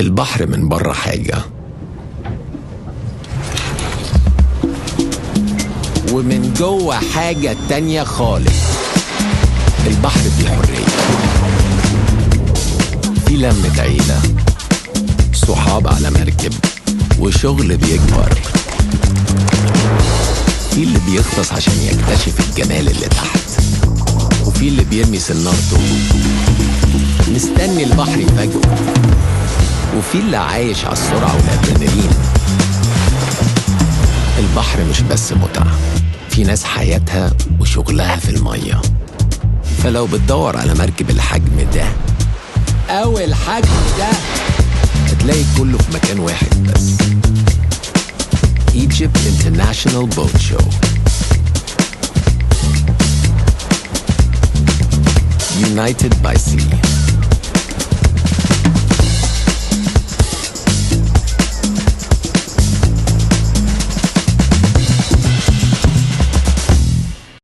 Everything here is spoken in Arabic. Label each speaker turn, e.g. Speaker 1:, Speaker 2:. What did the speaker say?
Speaker 1: البحر من بره حاجة ومن جوه حاجة تانية خالص. البحر فيه حرية، في لمة عيلة، صحاب على مركب، وشغل بيكبر. في اللي بيغطس عشان يكتشف الجمال اللي تحت، وفي اللي بيرمي سنارته مستني البحر يفاجئه، وفي اللي عايش على السرعة والأدرينالين. البحر مش بس متعة، في ناس حياتها وشغلها في المية. فلو بتدور على مركب الحجم ده أو الحجم ده، هتلاقي كله في مكان واحد بس. Egypt International Boat Show. United by Sea.